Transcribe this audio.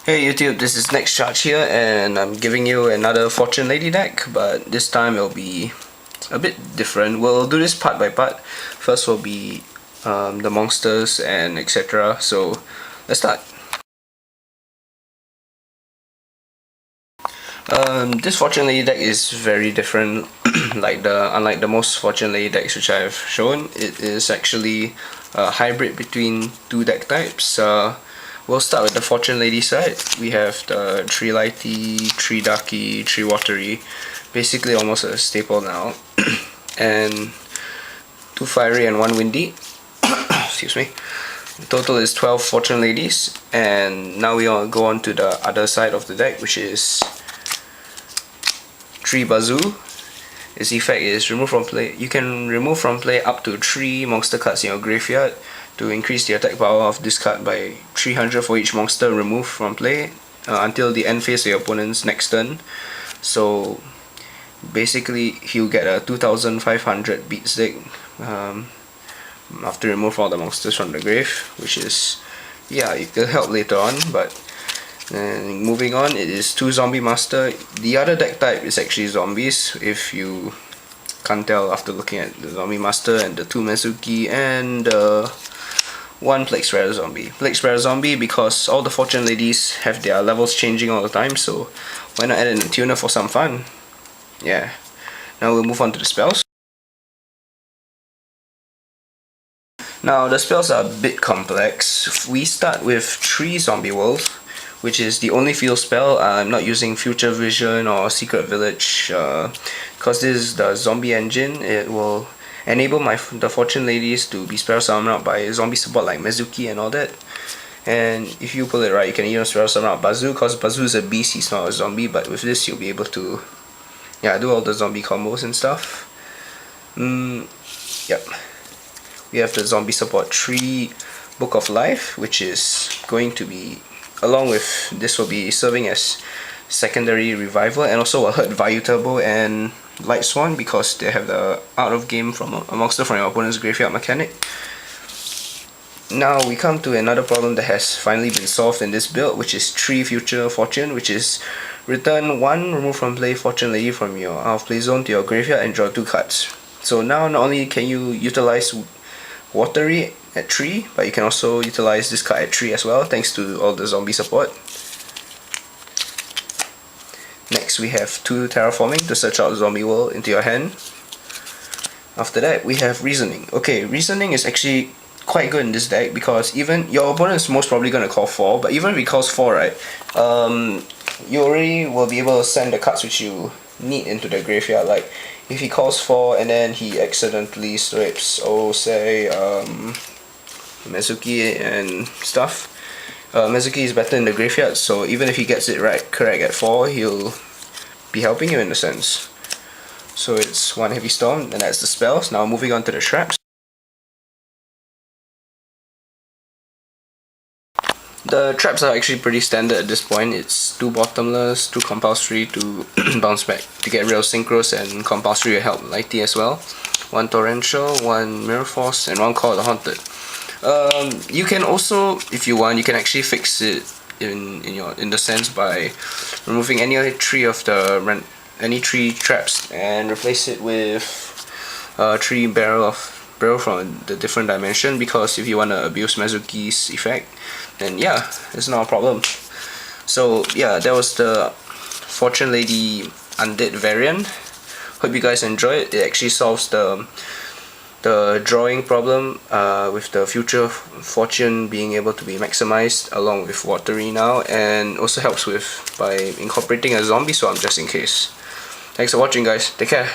Hey YouTube, this is Next Charge here, and I'm giving you another Fortune Lady deck, but this time it'll be a bit different. We'll do this part by part. First will be the monsters and etc. So let's start. This Fortune Lady deck is very different. Unlike the most Fortune Lady decks which I've shown, it is actually a hybrid between two deck types. We'll start with the Fortune Lady side. We have the 3 lighty, 3 darky, 3 watery, basically almost a staple now, and 2 fiery and 1 windy. Excuse me. The total is 12 Fortune Ladies, and now we all go on to the other side of the deck, which is 3 Vayu. Its effect is remove from play. You can remove from play up to 3 monster cards in your graveyard to increase the attack power of this card by 300 for each monster removed from play until the end phase of your opponent's next turn. So basically he'll get a 2500 beat stick after remove all the monsters from the grave, which is, yeah, it will help later on. But moving on, it is 2 zombie master. The other deck type is actually zombies, if you can't tell after looking at the zombie master and the 2 Mezuki and 1 Plague Spreader Zombie. Plague Spreader Zombie because all the Fortune Ladies have their levels changing all the time, so why not add in a tuner for some fun? Yeah. Now we'll move on to the spells. Now the spells are a bit complex. We start with 3 Zombie World, which is the only field spell. I'm not using Future Vision or Secret Village because this is the zombie engine. It will enable the Fortune Ladies to be spell summoned out by zombie support like Mezuki and all that. And if you pull it right, you can even spell summon out Bazu, because Bazu is a beast, he's not a zombie, but with this you'll be able to do all the zombie combos and stuff. Yep. We have the zombie support 3 Book of Life, which is going to be, along with this, will be serving as secondary revival, and also will hurt Vayu Turbo and Light Swan because they have the out of game from a monster from your opponent's graveyard mechanic. Now we come to another problem that has finally been solved in this build, which is 3 Future Fortune, which is return 1 remove from play Fortune Lady from your out of play zone to your graveyard and draw 2 cards. So now not only can you utilize Watery at 3, but you can also utilize this card at 3 as well, thanks to all the zombie support. Next we have 2 Terraforming to search out Zombie World into your hand. After that we have Reasoning. Okay, Reasoning is actually quite good in this deck because even your opponent is most probably going to call 4, but even if he calls 4, right, you already will be able to send the cards which you need into the graveyard. Like if he calls 4 and then he accidentally strips, say Mezuki and stuff, Mezuki is better in the graveyard, so even if he gets it correct at 4, he'll be helping you in a sense. So it's 1 Heavy Storm, and that's the spells. Now moving on to the traps. The traps are actually pretty standard at this point. It's 2 Bottomless, 2 Compulsory to bounce back to get rid of Synchros, and Compulsory will help Lighty as well. 1 Torrential, 1 Mirror Force, and 1 Call of the Haunted. You can also, if you want, you can actually fix it in the sense by removing any 3 of the 3 traps and replace it with 3 barrel from the different dimension, because if you want to abuse Mezuki's effect, then yeah, it's not a problem. So yeah, that was the Fortune Lady Undead variant. Hope you guys enjoy it. It actually solves the drawing problem with the Future Fortune being able to be maximized along with Watery now, and also helps with by incorporating a zombie swarm just in case. Thanks for watching, guys. Take care.